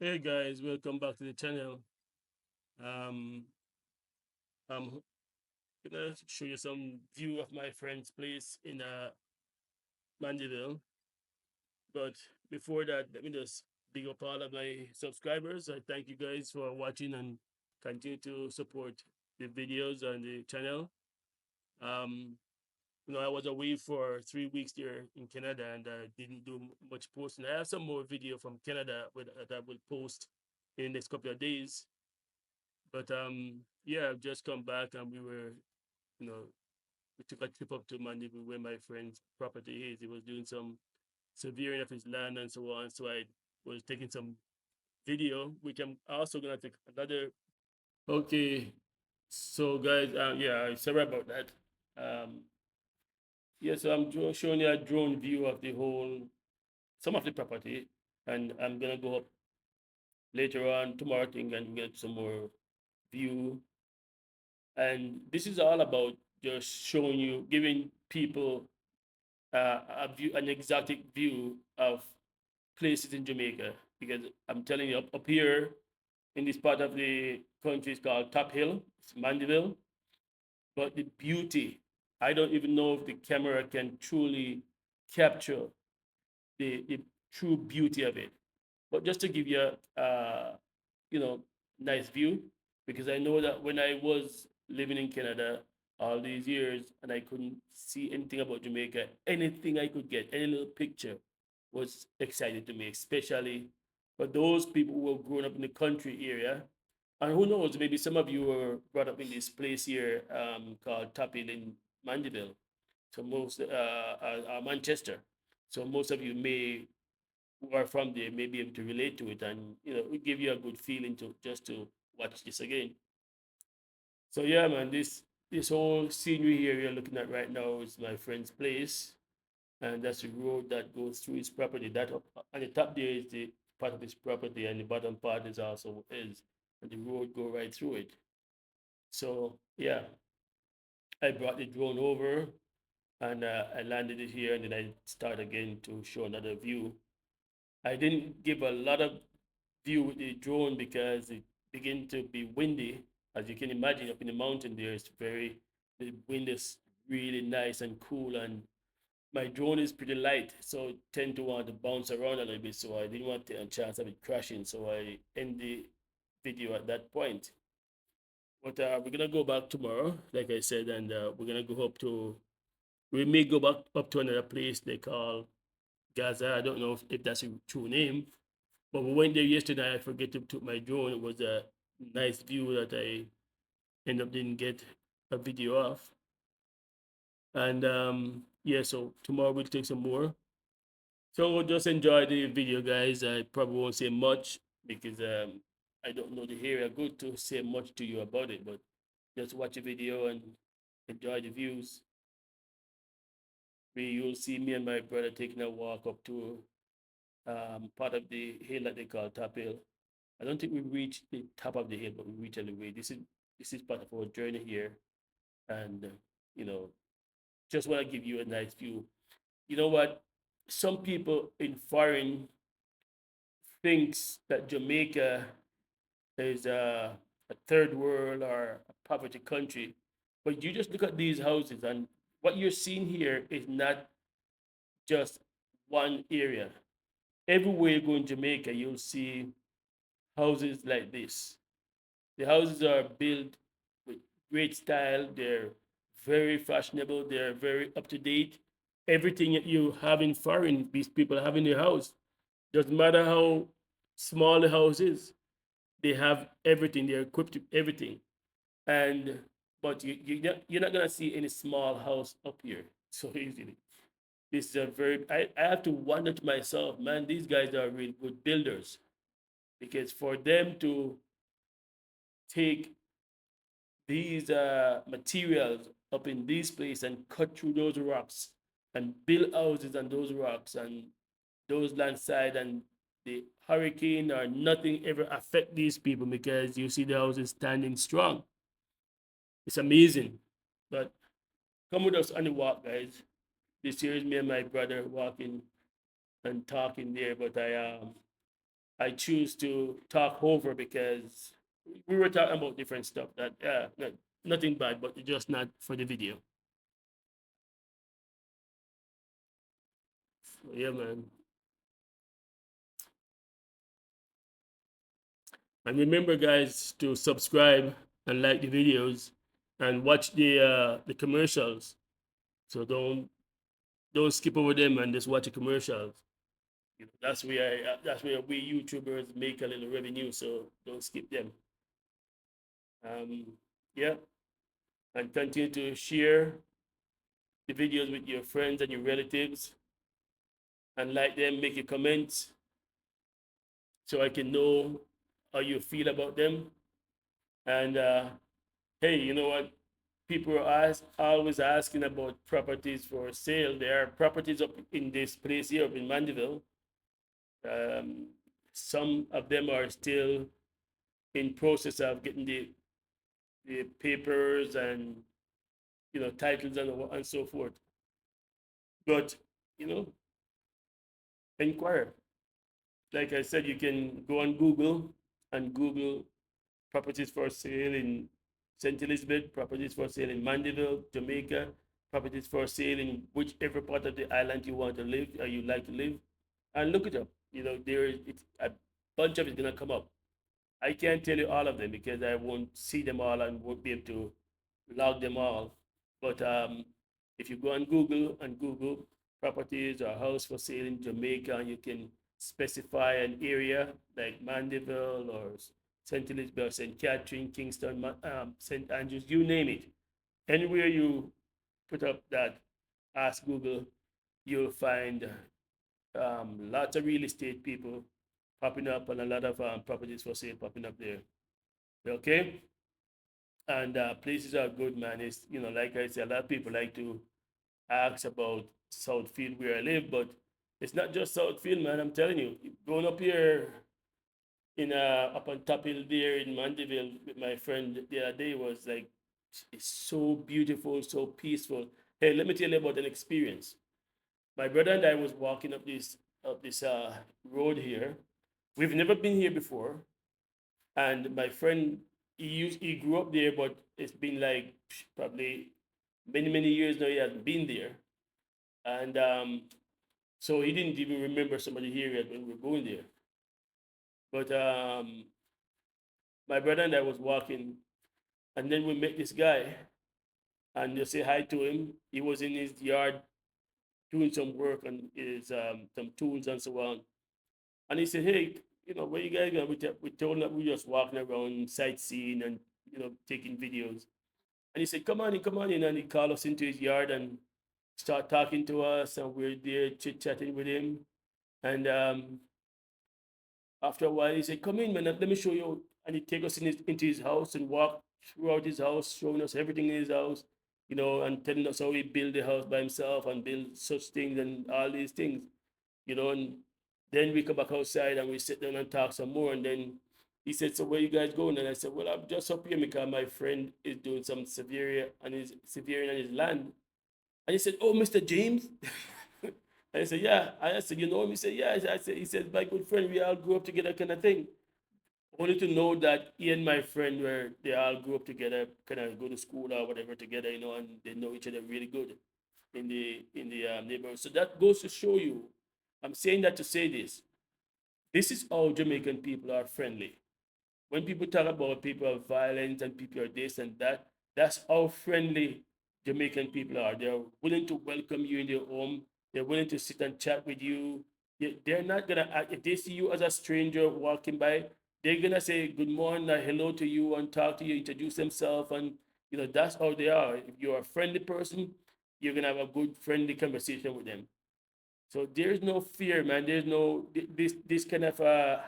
Hey guys, welcome back to the channel. Um, I'm gonna show you some view of my friend's place in Mandeville. But before that, let me just big up all of my subscribers. I thank you guys for watching and continue to support the videos on the channel. Um, I was away for 3 weeks there in Canada and didn't do much posting. I have some more video from Canada that I will post in the next couple of days. But yeah, I've just come back and you know, we took a trip up to Mandeville where my friend's property is. He was doing some surveying of his land and so on. So I was taking some video, which I'm also gonna take another. Okay, so guys, yeah, sorry about that. Um, yeah, so showing you a drone view of the whole, some of the property, and I'm gonna go up later on tomorrow, I think, and get some more view. And this is all about just showing you, giving people a view, an exotic view of places in Jamaica. Because I'm telling you, up here in this part of the country, it's called Top Hill, it's Mandeville. But the beauty, I don't even know if the camera can truly capture the true beauty of it. But just to give you you know, nice view, because I know that when I was living in Canada all these years and I couldn't see anything about Jamaica, anything I could get, any little picture was exciting to me, especially for those people who were growing up in the country area. And who knows, maybe some of you were brought up in this place here called Tapil in Mandeville, so most Manchester. So most of you may who are from there may be able to relate to it, and it will give you a good feeling to just to watch this again. So yeah, man, this whole scenery here you're looking at right now is my friend's place, and that's the road that goes through his property. That up on the top there is the part of his property, and the bottom part is also his, and the road go right through it. So yeah, I brought the drone over and I landed it here, and then I start again to show another view. I didn't give a lot of view with the drone because it began to be windy. As you can imagine, up in the mountain there, the wind is really nice and cool, and my drone is pretty light, so it tend to want to bounce around a little bit. So I didn't want a chance of it crashing, so I end the video at that point. But we're gonna go back tomorrow, like I said, and we're gonna go up to. We may go back up to another place they call Gaza. I don't know if that's a true name, but we went there yesterday. I forget to took my drone. It was a nice view that I end up didn't get a video of. And yeah, so tomorrow we'll take some more. So just enjoy the video, guys. I probably won't say much because I don't know the area good to say much to you about it, but just watch the video and enjoy the views. You'll see me and my brother taking a walk up to part of the hill that they call Top Hill. I don't think we reached the top of the hill, but we reached a little way. This is part of our journey here, and you know, just want to give you a nice view. You know what? Some people in foreign thinks that Jamaica is a third world or a poverty country, but you just look at these houses, and what you're seeing here is not just one area. Everywhere you go in Jamaica, you'll see houses like this. The houses are built with great style. They're very fashionable. They're very up to date. Everything that you have in foreign, these people have in their house. Doesn't matter how small the house is, they have everything. They're equipped with everything. And but you're not gonna see any small house up here so easily. This is a very I have to wonder to myself, man, these guys are really good builders because for them to take these materials up in this place and cut through those rocks and build houses on those rocks and those landside, and the hurricane or nothing ever affect these people because you see the houses standing strong. It's amazing. But come with us on the walk, guys. This here is me and my brother walking and talking there, but I choose to talk over because we were talking about different stuff that nothing bad, but just not for the video. So, yeah, man. And remember, guys, to subscribe and like the videos and watch the commercials. So don't skip over them and just watch the commercials. You know, that's where we YouTubers make a little revenue. So don't skip them. Um, yeah, and continue to share the videos with your friends and your relatives and like them. Make your comments so I can know how you feel about them. And hey, you know what? People are always asking about properties for sale. There are properties up in this place here, up in Mandeville. Um, some of them are still in process of getting the papers and titles and so forth. But you know, inquire. Like I said, you can go on Google and Google properties for sale in St. Elizabeth, properties for sale in Mandeville, Jamaica, properties for sale in whichever part of the island you want to live or you like to live, and look it up. There is it's a bunch of it's gonna come up. I can't tell you all of them because I won't see them all and won't be able to log them all. But if you go on Google and Google properties or house for sale in Jamaica, and you can specify an area like Mandeville or St. Elizabeth, St. Catherine, Kingston, St. Andrews, you name it. Anywhere you put up that, ask Google, you'll find lots of real estate people popping up and a lot of properties for sale popping up there. Okay? And places are good, man. It's, like I said, a lot of people like to ask about Southfield where I live, but it's not just Southfield, man. I'm telling you, going up here in up on top hill there in Mandeville with my friend the other day was like, it's so beautiful, so peaceful. Hey, let me tell you about an experience. My brother and I was walking up this road here. We've never been here before, and my friend he grew up there, but it's been like probably many years now he hasn't been there, and so he didn't even remember somebody here yet when we were going there. But my brother and I was walking, and then we met this guy, and you say hi to him. He was in his yard doing some work on his some tools and so on. And he said, "Hey, where you guys going?" We told him that we just walking around sightseeing and taking videos. And he said, come on in," and he called us into his yard and start talking to us, and we're there chit chatting with him. And after a while, he said, "Come in, man. Let me show you." And he take us into his house and walk throughout his house, showing us everything in his house, and telling us how he built the house by himself and built such things and all these things, And then we come back outside and we sit down and talk some more. And then he said, "So where you guys going?" And I said, "Well, I'm just up here because my friend is doing some severe on his land." And he said, "Oh, Mr. James." And I said, "Yeah." And I said, "You know him?" He said, "Yeah." He said, "My good friend, we all grew up together," kind of thing. Only to know that he and my friend were they all grew up together, kind of go to school or whatever together, and they know each other really good in the neighborhood. So that goes to show you. I'm saying that to say this. This is how Jamaican people are friendly. When people talk about people are violent and people are this and that, that's how friendly Jamaican people are. They're willing to welcome you in their home. They're willing to sit and chat with you. They're not gonna act, if they see you as a stranger walking by, they're gonna say good morning or hello to you and talk to you, introduce themselves, and that's how they are. If you're a friendly person, you're gonna have a good friendly conversation with them. So there's no fear, man. There's no this kind of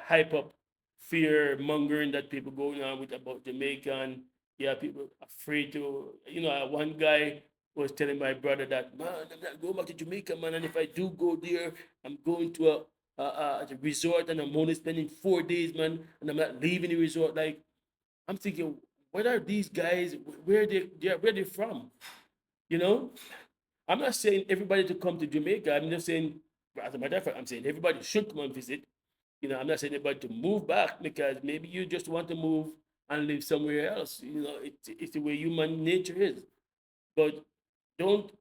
hype up fear mongering that people going on with about Jamaican. Yeah, people afraid to. One guy was telling my brother that, "Man, I'm not going back to Jamaica, man. And if I do go there, I'm going to a resort and I'm only spending 4 days, man. And I'm not leaving the resort." Like, I'm thinking, what are these guys? Where they from? You know? I'm not saying everybody to come to Jamaica. I'm just saying, as a matter of fact, I'm saying everybody should come and visit. I'm not saying anybody to move back because maybe you just want to move and live somewhere else. It's the way human nature is. But don't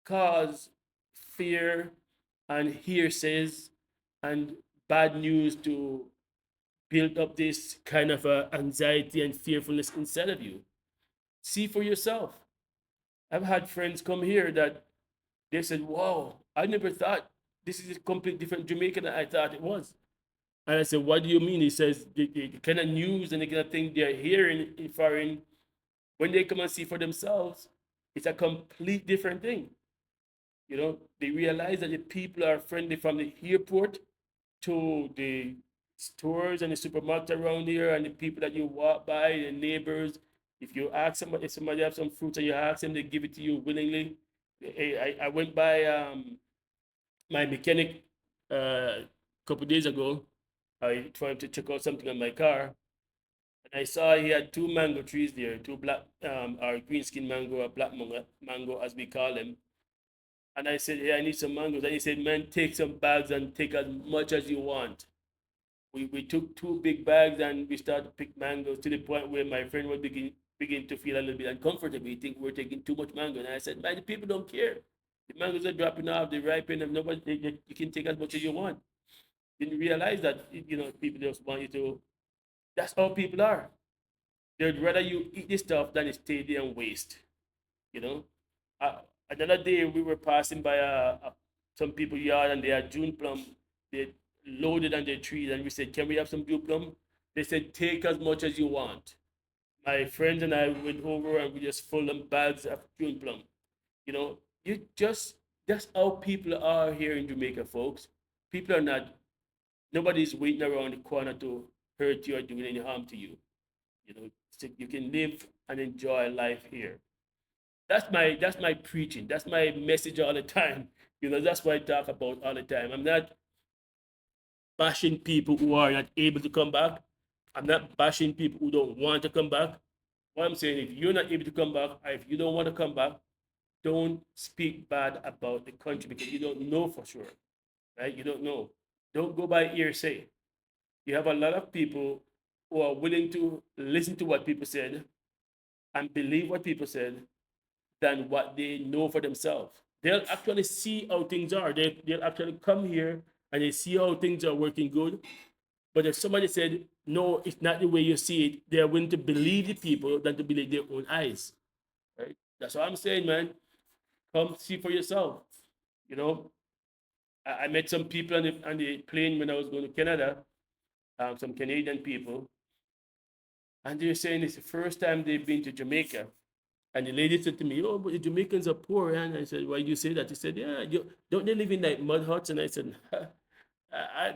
cause fear and hearsays and bad news to build up this kind of anxiety and fearfulness inside of you. See for yourself. I've had friends come here that they said, "Wow, I never thought this is a complete different Jamaican than I thought it was." And I said, "What do you mean?" He says, the kind of news and the kind of thing they're hearing in foreign, when they come and see for themselves, it's a complete different thing. They realize that the people are friendly from the airport to the stores and the supermarket around here, and the people that you walk by, the neighbors. If you ask somebody, if somebody have some fruits and you ask them, they give it to you willingly. I went by my mechanic a couple days ago. I tried to check out something on my car, and I saw he had two mango trees there, two black or green skin mango or black mango as we call them. And I said, "Hey, I need some mangoes." And he said, "Man, take some bags and take as much as you want." We took two big bags and we started to pick mangoes to the point where my friend was begin to feel a little bit uncomfortable. He think we're taking too much mango. And I said, "Man, the people don't care. The mangoes are dropping off, they ripen, and nobody you can take as much as you want." Didn't realize that people just want you to. That's how people are. They'd rather you eat this stuff than stay there and waste. You know. Uh, Another day we were passing by some people yard and they had June plum. They loaded on their trees and we said, "Can we have some June plum?" They said, "Take as much as you want." My friends and I went over and we just filled them bags of June plum. You know, you just That's how people are here in Jamaica, folks. People are not. Nobody's waiting around the corner to hurt you or do any harm to you. So you can live and enjoy life here. That's my preaching. That's my message all the time. That's what I talk about all the time. I'm not bashing people who are not able to come back. I'm not bashing people who don't want to come back. What I'm saying, if you're not able to come back, or if you don't want to come back, don't speak bad about the country because you don't know for sure, right? You don't know. Don't go by hearsay. You have a lot of people who are willing to listen to what people said and believe what people said than what they know for themselves. They'll actually see how things are. They'll actually come here and they see how things are working good. But if somebody said, "No, it's not the way you see it," they're willing to believe the people than to believe their own eyes. Right? That's what I'm saying, man. Come see for yourself. You know, I met some people on the plane when I was going to Canada, some Canadian people, and they're saying it's the first time they've been to Jamaica. And the lady said to me, "Oh, but the Jamaicans are poor." And I said, "Why do you say that?" He said, "Yeah, don't they live in like mud huts?" And I said,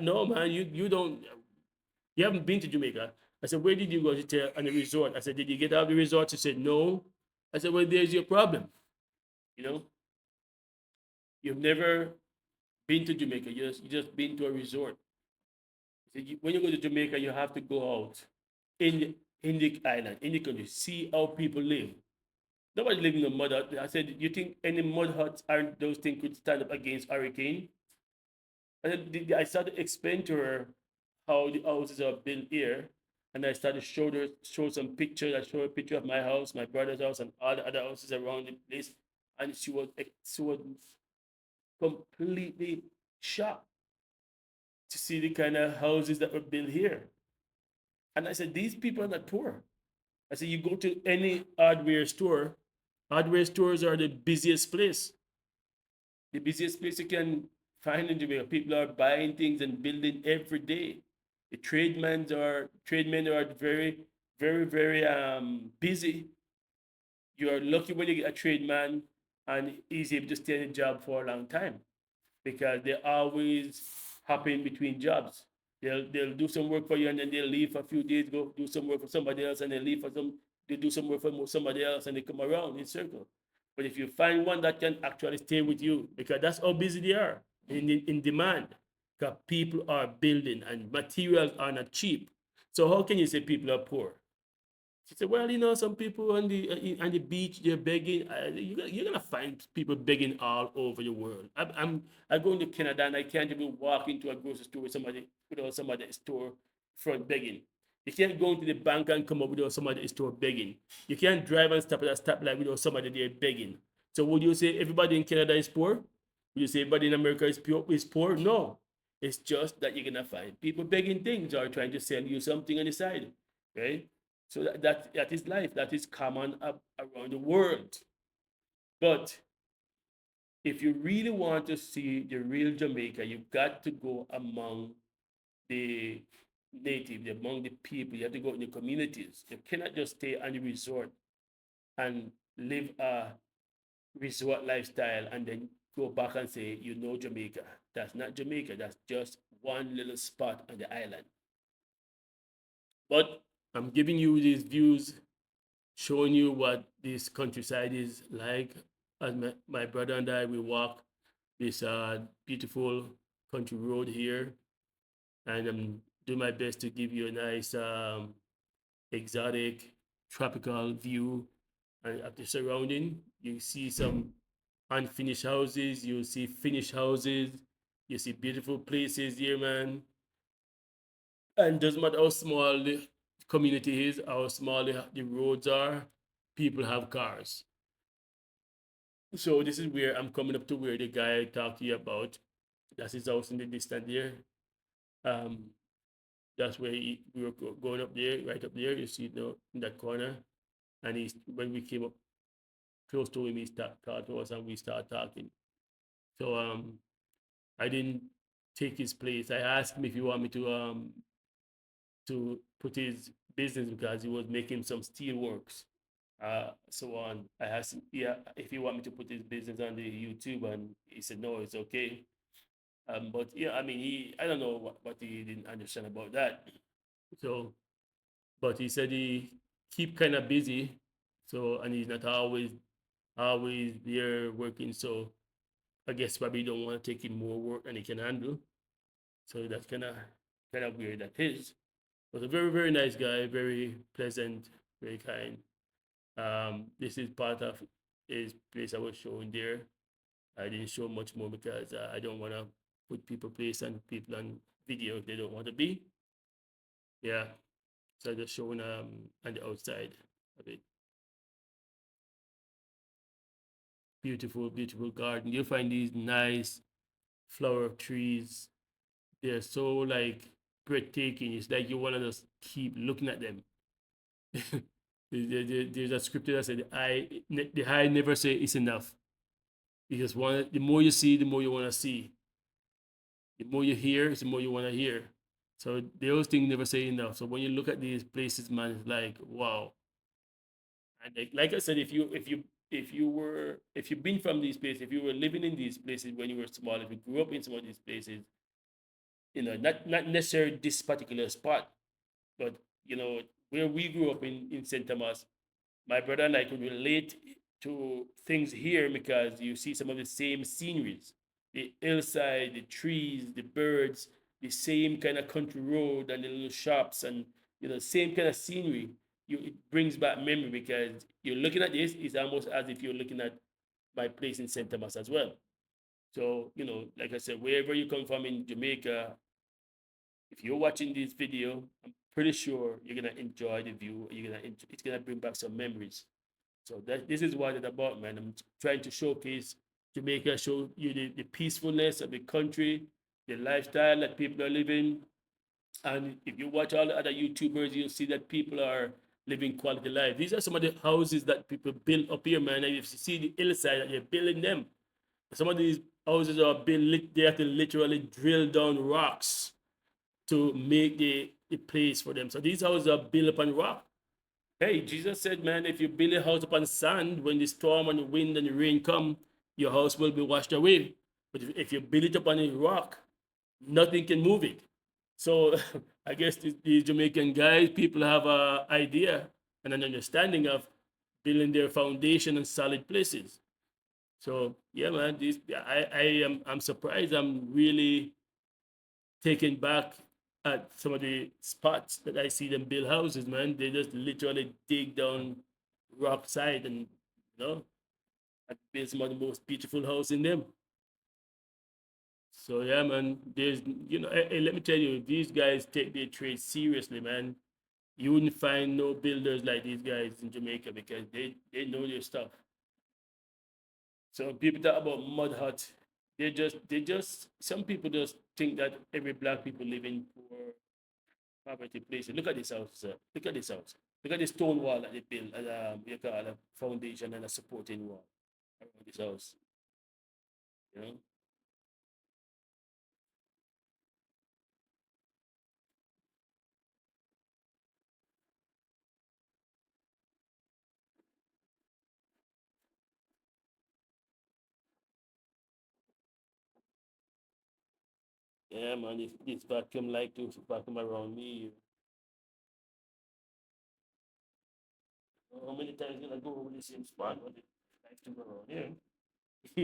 "No, man, you don't. You haven't been to Jamaica." I said, "Where did you go?" She said, "On a resort." I said, "Did you get out of the resort?" She said, "No." I said, "Well, there's your problem. You know, you've never been to Jamaica. You just been to a resort." I said, "When you go to Jamaica, you have to go out in the island, in the country, see how people live. Nobody living in a mud hut." I said, "You think any mud huts aren't those things could stand up against hurricane?" And then I started to explain to her how the houses are built here. And I started to show some pictures. I showed her a picture of my house, my brother's house, and all the other houses around the place. And she was completely shocked to see the kind of houses that were built here. And I said, "These people are not poor." I said, "You go to any hardware stores are the busiest place you can find in Jamaica. People are buying things and building every day. The tradesmen are very, very, very busy. You are lucky when you get a tradesman and he's able to stay in a job for a long time because they're always hopping between jobs. They'll do some work for you and then they'll leave for a few days, go do some work for somebody else, and they leave for they do some work for somebody else and they come around in circle. But if you find one that can actually stay with you, because that's how busy they are in demand, because people are building and materials are not cheap. So how can you say people are poor? She said, "Well, some people on the beach, they're begging. You're gonna find people begging all over the world. I'm going to Canada and I can't even walk into a grocery store with somebody without somebody at the store front begging. You can't go into the bank and come up without somebody at the store begging. You can't drive and stop at a stoplight without somebody there begging. So would you say everybody in Canada is poor? Would you say everybody in America is poor? No. It's just that you're gonna find people begging things or trying to sell you something on the side, right? So that is life. That is common up around the world. But if you really want to see the real Jamaica, you've got to go among the native, among the people. You have to go in the communities. You cannot just stay on the resort and live a resort lifestyle and then go back and say you know Jamaica. That's not Jamaica. That's just one little spot on the island. But I'm giving you these views, showing you what this countryside is like. As my brother and I, we walk this beautiful country road here, and I'm doing my best to give you a nice exotic tropical view of the surrounding. You see some unfinished houses, you see finished houses, you see beautiful places here, man. And doesn't matter how small the community is, how small the roads are, people have cars. So this is where I'm coming up to where the guy I talked to you about. That's his house in the distance there. Um, that's where we were going up there, right up there. You see, in that corner. And when we came up close to him, he talked to us, and we started talking. So I didn't take his place. I asked him if he want me to put his business because he was making some steel works. So on. I asked him, yeah, if he want me to put his business on the YouTube, and he said no, it's okay. But yeah, I mean, I don't know what he didn't understand about that. So, but he said he keep kind of busy, so and he's not always there working. So I guess probably don't want to take him more work than he can handle. So that's kind of weird. That is. Was a very very nice guy, very pleasant, very kind. This is part of his place I was showing there. I didn't show much more because I don't want to put people place and people on video if they don't want to be. Yeah, so just showing on the outside of it. Beautiful, beautiful garden. You'll find these nice flower trees. They're so like breathtaking. It's like you want to just keep looking at them. There's a scripture that said, the eye never say it's enough. You just want the more you see, the more you want to see. The more you hear, the more you want to hear. So those things never say enough. So when you look at these places, man, it's like wow. And like I said, if you've been from these places, if you were living in these places when you were small, if you grew up in some of these places, not necessarily this particular spot, but where we grew up in St. Thomas, my brother and I could relate to things here because you see some of the same sceneries, the hillside, the trees, the birds, the same kind of country road and the little shops, and same kind of scenery. It brings back memory because you're looking at this, it's almost as if you're looking at my place in St. Thomas as well. So, like I said, wherever you come from in Jamaica, if you're watching this video, I'm pretty sure you're gonna enjoy the view. It's gonna bring back some memories. So this is what it's about, man. I'm trying to showcase Jamaica, show you the peacefulness of the country, the lifestyle that people are living. And if you watch all the other YouTubers, you'll see that people are living quality life. These are some of the houses that people build up here, man. And if you see the hillside that they're building them, some of these houses are built, they have to literally drill down rocks to make the place for them. So these houses are built upon rock. Hey, Jesus said, man, if you build a house upon sand, when the storm and the wind and the rain come, your house will be washed away. But if you build it upon a rock, nothing can move it. So I guess the Jamaican guys, people have an idea and an understanding of building their foundation on solid places. So yeah, man, I'm surprised. I'm really taken back at some of the spots that I see them build houses, man. They just literally dig down rock side and you know and build some of the most beautiful house in them. So yeah, man. There's let me tell you, these guys take their trade seriously, man. You wouldn't find no builders like these guys in Jamaica because they know their stuff. So people talk about mud hut. They just some people just think that every black people live in poor poverty places. Look at this house, sir. Look at this house. Look at the stone wall that they built as you call a foundation and a supporting wall around this house. You know? Yeah, man. This vacuum like to vacuum around me. How many times gonna go over the same spot when it like to go around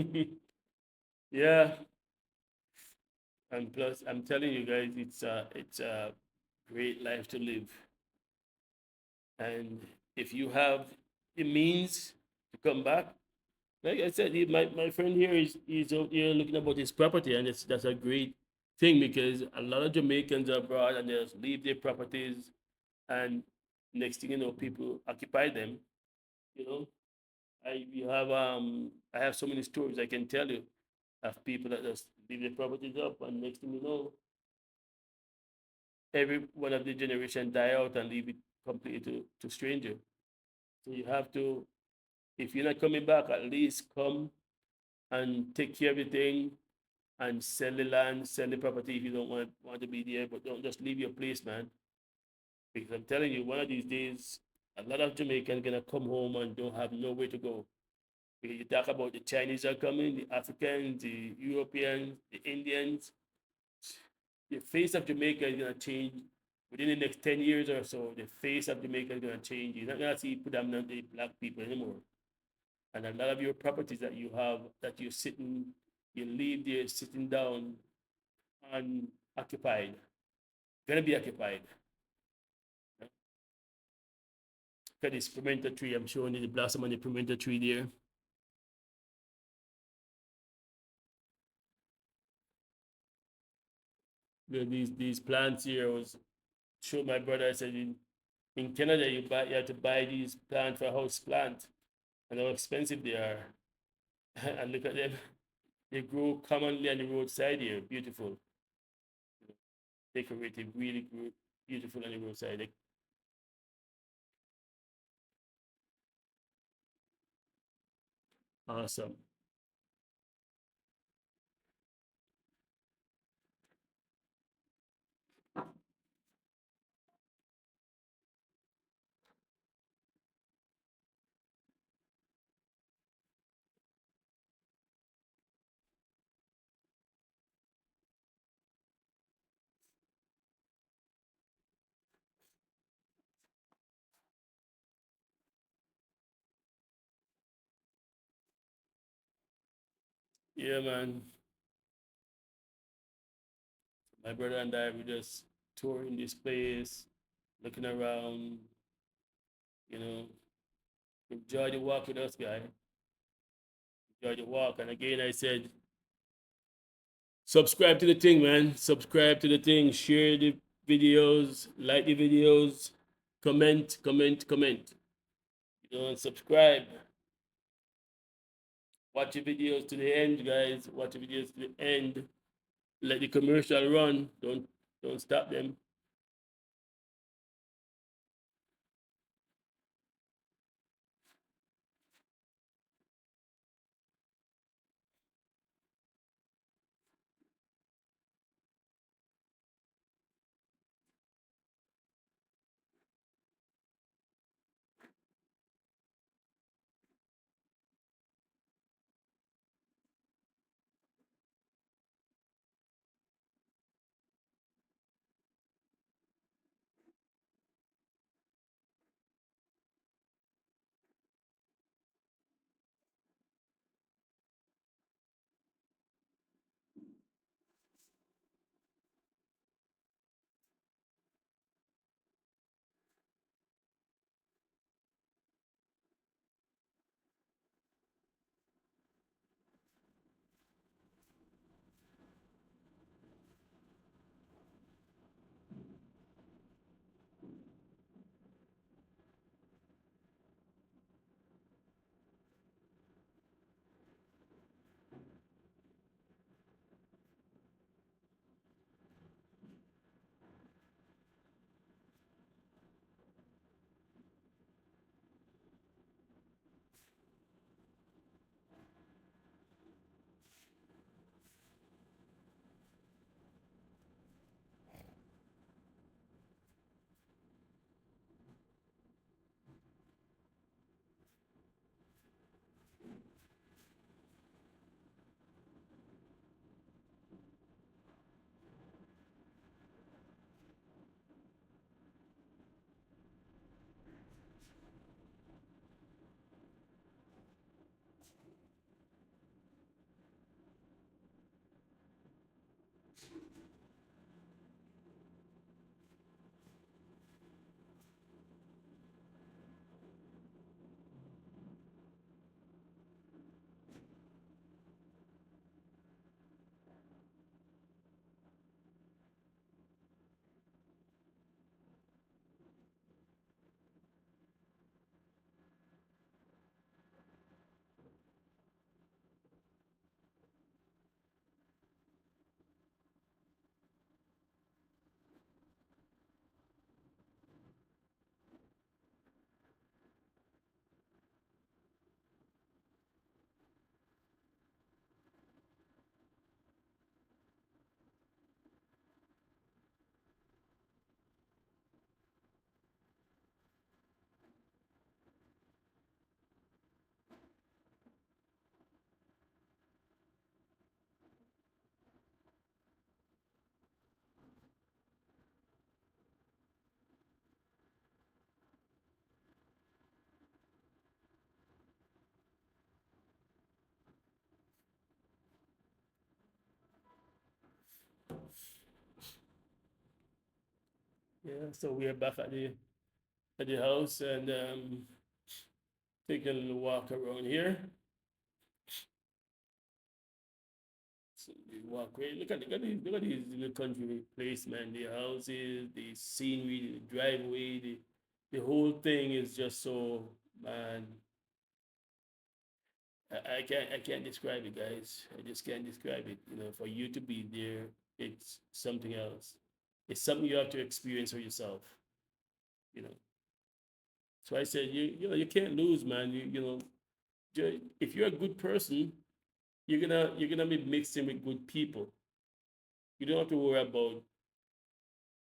here? Yeah. And plus, I'm telling you guys, it's a great life to live. And if you have the means to come back, like I said, my friend here is out here looking about his property, and that's a great thing because a lot of Jamaicans are abroad and they just leave their properties, and next thing you know, people occupy them. You know, I have so many stories I can tell you of people that just leave their properties up, and next thing you know, every one of the generation die out and leave it completely to stranger. So you have to, if you're not coming back, at least come and take care of everything and sell the land, sell the property if you don't want to be there, but don't just leave your place, man. Because I'm telling you, one of these days, a lot of Jamaicans gonna come home and don't have nowhere to go. Because you talk about the Chinese are coming, the Africans, the Europeans, the Indians. The face of Jamaica is gonna change within the next 10 years or so. The face of Jamaica is gonna change. You're not gonna see predominantly black people anymore. And a lot of your properties that you have that you're sitting, you leave there sitting down unoccupied, gonna be occupied. Look at this pimento tree. I'm showing you the blossom on the pimento tree there. These plants here. I was showing my brother. I said in Canada you have to buy these plants for house plant and how expensive they are. And look at them. They grow commonly on the roadside here. Beautiful, decorative, really beautiful on the roadside. Awesome. Yeah, man. My brother and I were just touring this place, looking around, you know, enjoy the walk with us, guy. Enjoy the walk. And again, I said, subscribe to the thing, man. Subscribe to the thing. Share the videos, like the videos, comment, comment, comment. And subscribe. Watch the videos to the end, guys. Watch the videos to the end. Let the commercial run. Don't stop them. Yeah, so we are back at the house and taking a little walk around here. So we walk away. Look at these little country place, man. The houses, the scenery, the driveway, the whole thing is just so, man. I can't describe it, guys. I just can't describe it. You know, for you to be there, it's something else. It's something you have to experience for yourself. You know. So I said, you know, you can't lose, man. You know, if you're a good person, you're gonna be mixing with good people. You don't have to worry about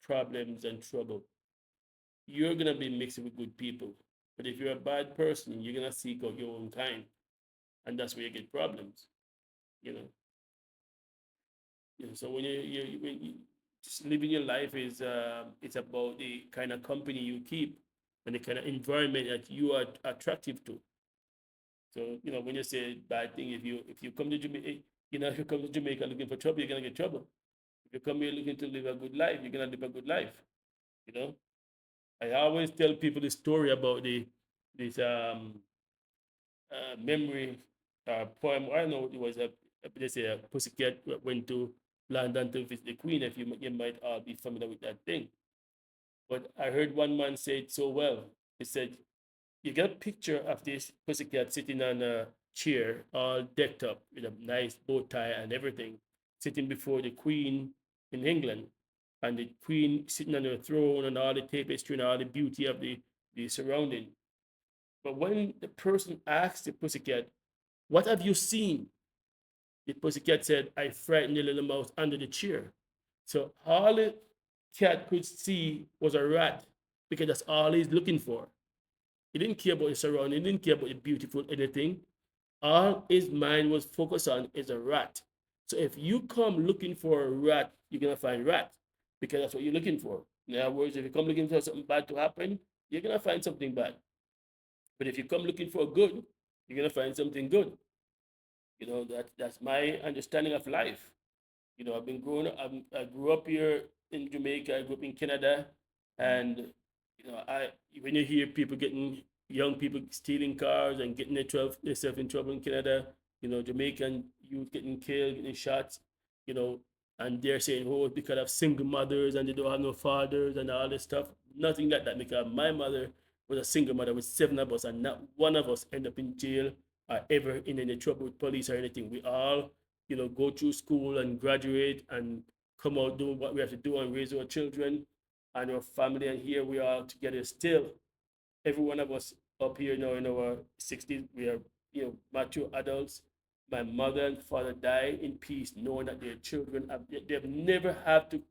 problems and trouble. You're gonna be mixing with good people. But if you're a bad person, you're gonna seek out your own kind, and that's where you get problems. You know. So when you just living your life is it's about the kind of company you keep and the kind of environment that you are attractive to. So when you say bad thing, if you come to Jamaica, if you come to Jamaica looking for trouble, you're gonna get trouble. If you come here looking to live a good life, you're gonna live a good life. You know, I always tell people the story about this memory poem. I don't know it was they say a pussycat went to London to visit the Queen. If you might all be familiar with that thing, but I heard one man say it so well. He said, "You get a picture of this pussycat sitting on a chair, all decked up with a nice bow tie and everything, sitting before the Queen in England, and the Queen sitting on her throne and all the tapestry and all the beauty of the surrounding. But when the person asked the pussycat, 'What have you seen?' the pussycat said, 'I frightened the little mouse under the chair.' So all the cat could see was a rat because that's all he's looking for. He didn't care about the surrounding, he didn't care about the beautiful anything. All his mind was focused on is a rat. So if you come looking for a rat, you're gonna find rat because that's what you're looking for. In other words, if you come looking for something bad to happen, you're gonna find something bad. But if you come looking for good, you're gonna find something good. That's my understanding of life. I've been growing up. I grew up here in Jamaica. I grew up in Canada, and I when you hear people getting young people stealing cars and getting themselves in trouble in Canada, Jamaican youth getting killed, getting shot, you know, and they're saying, oh, it's because of single mothers and they don't have no fathers and all this stuff. Nothing like that because my mother was a single mother with seven of us, and not one of us end up in jail or ever in any trouble with police or anything. We all go through school and graduate and come out doing what we have to do and raise our children and our family. And here we are together still. Every one of us up here now in our 60s, we are, mature adults. My mother and father died in peace, knowing that their children they've never had to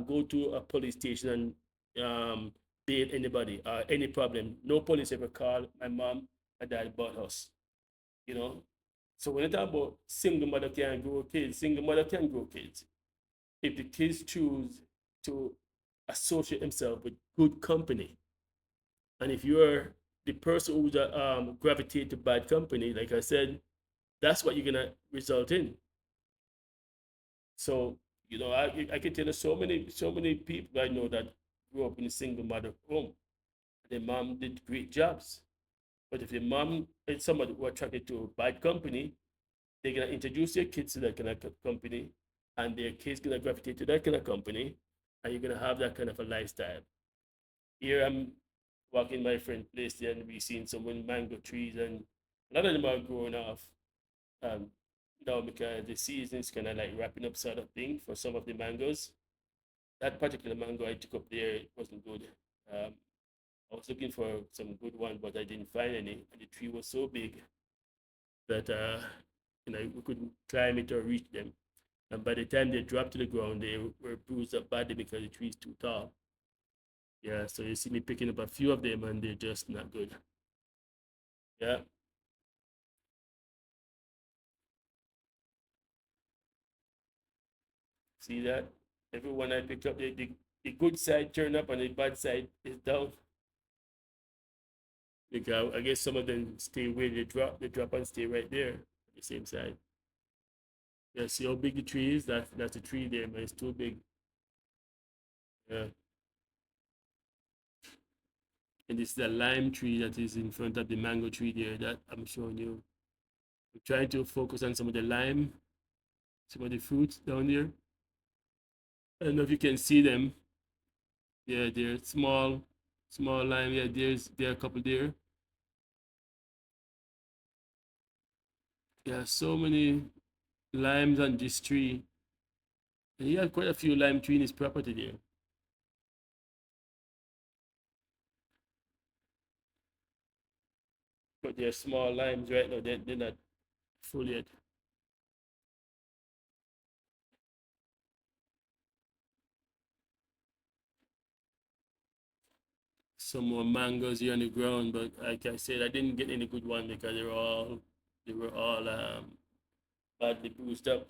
go to a police station and bail anybody or any problem. No police ever called my mom and dad about us, you know. So when you talk about single mother can grow kids, single mother can grow kids. If the kids choose to associate themselves with good company, and if you're the person who's gravitate to bad company, like I said, that's what you're gonna result in. So I can tell you so many people I know that grew up in a single mother home. Their mom did great jobs, but if your mom is somebody who attracted to a bad company, they're gonna introduce their kids to that kind of company, and their kids gonna gravitate to that kind of company, and you're gonna have that kind of a lifestyle. Here I'm walking my friend place there, and we seen some mango trees, and a lot of them are growing off um, now because the season is kind of like wrapping up sort of thing for some of the mangoes. That particular mango I took up there wasn't good. Um, I was looking for some good one, but I didn't find any, and the tree was so big that we couldn't climb it or reach them. And by the time they dropped to the ground, they were bruised up badly because the tree is too tall. Yeah, so you see me picking up a few of them and they're just not good. Yeah, see that? Everyone I picked up, the good side turned up and the bad side is down. Because I guess some of them stay where they drop and stay right there, the same side. Yeah, see how big the tree is? That's the tree there, man. It's too big. Yeah. And this is a lime tree that is in front of the mango tree there that I'm showing you. I'm trying to focus on some of the lime, some of the fruits down there. I don't know if you can see them. Yeah, they're small, small lime. Yeah, there are a couple there. Yeah, so many limes on this tree. And he had quite a few lime trees in his property there. But they're small limes right now. They're not full yet. Some more mangoes here on the ground, but like I said, I didn't get any good one because they were all badly bruised up.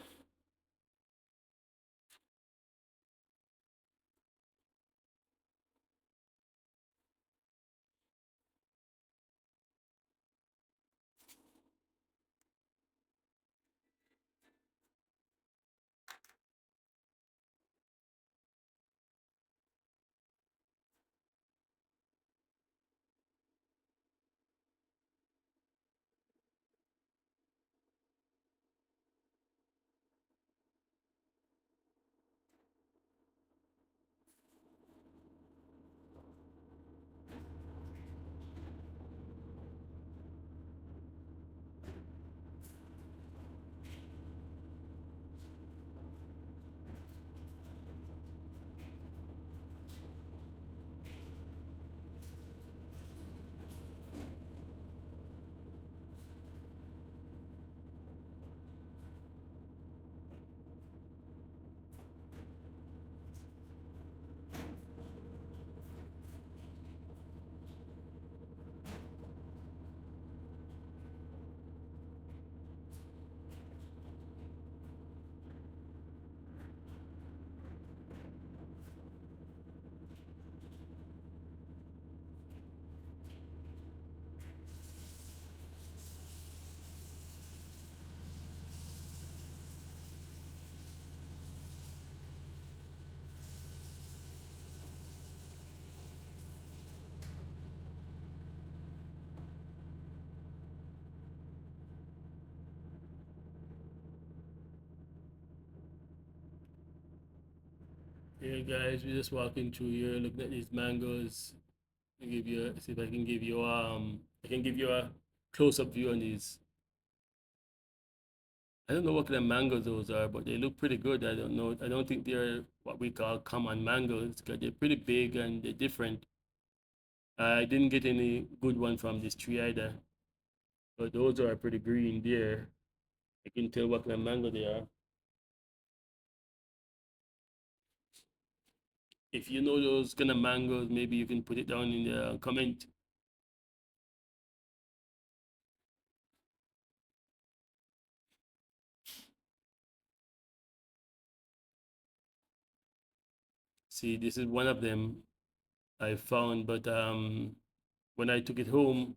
Here, guys, we're just walking through here, looking at these mangoes. I give you, see if I can give you I can give you a close-up view on these. I don't know what kind of mangoes those are, but they look pretty good. I don't know. I don't think they're what we call common mangoes because they're pretty big and they're different. I didn't get any good one from this tree either, but those are pretty green there. I can tell what kind of mango they are. If you know those kind of mangoes, maybe you can put it down in the comment. See, this is one of them I found, but when I took it home,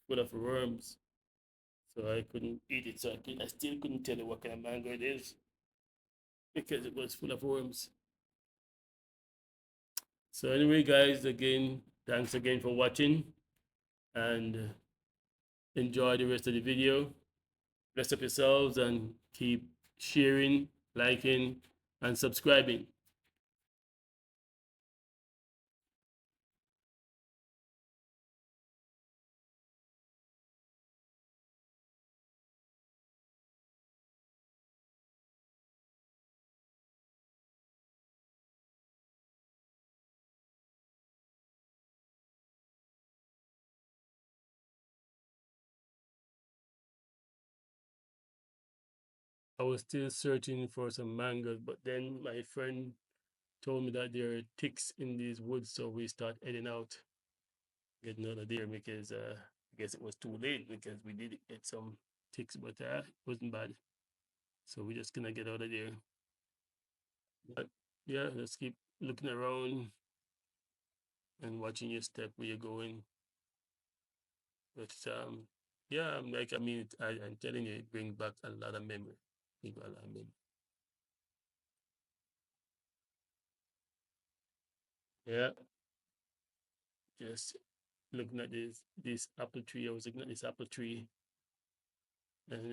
full of worms, so I couldn't eat it. I still couldn't tell you what kind of mango it is because it was full of worms. So anyway, guys, again, thanks again for watching and enjoy the rest of the video. Rest up yourselves and keep sharing, liking, and subscribing. I was still searching for some mangoes, but then my friend told me that there are ticks in these woods, so we start heading out, getting out of there because I guess it was too late because we did get some ticks, but it wasn't bad. So we're just gonna get out of there. But yeah, let's keep looking around and watching your step where you're going. But yeah, I'm like I mean, I'm telling you, it brings back a lot of memory. Bring back a lot of memory. Yeah, yes. looking at this apple tree. I was looking at this apple tree, and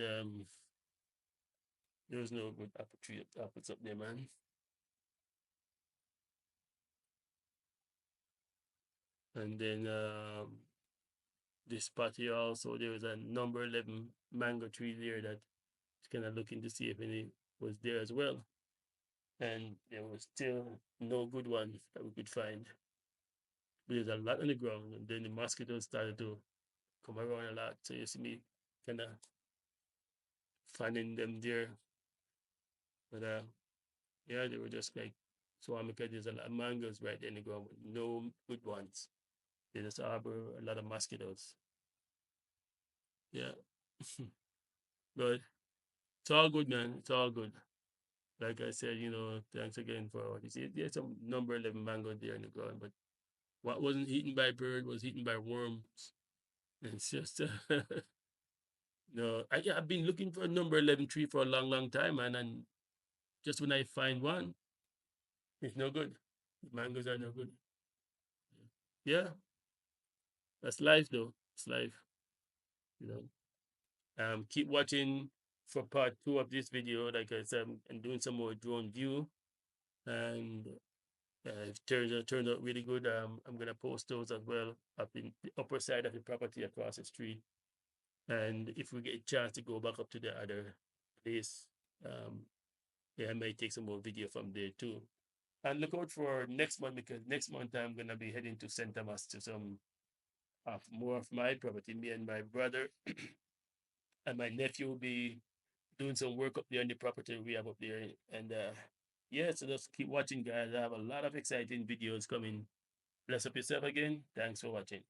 there was no good apple tree apples up there, man. And then this spot here also, there was a number 11 mango tree there that kind of looking to see if any was there as well. And there was still no good ones that we could find. But there's a lot on the ground, and then the mosquitoes started to come around a lot. So you see me kind of finding them there. But yeah, they were just like swarming because there's a lot of mangoes right there in the ground, but no good ones. They just harbor a lot of mosquitoes. Yeah. But it's all good, man. It's all good. Like I said, thanks again for all this. There's some number 11 mango there in the ground, but what wasn't eaten by bird was eaten by worms. And it's just, no, I've been looking for a number 11 tree for a long, long time, man. And just when I find one, it's no good. The mangoes are no good. Yeah, that's life, though. It's life, you know. Keep watching for part two of this video. Like I said, I'm doing some more drone view, and if it turns out really good, I'm gonna post those as well up in the upper side of the property across the street. And if we get a chance to go back up to the other place, um, yeah, I might take some more video from there too. And look out for next month, because next month I'm gonna be heading to St. Thomas to some of more of my property. Me and my brother and my nephew will be doing some work up there on the property we have up there. And yeah, so just keep watching, guys. I have a lot of exciting videos coming. Bless up yourself again. Thanks for watching.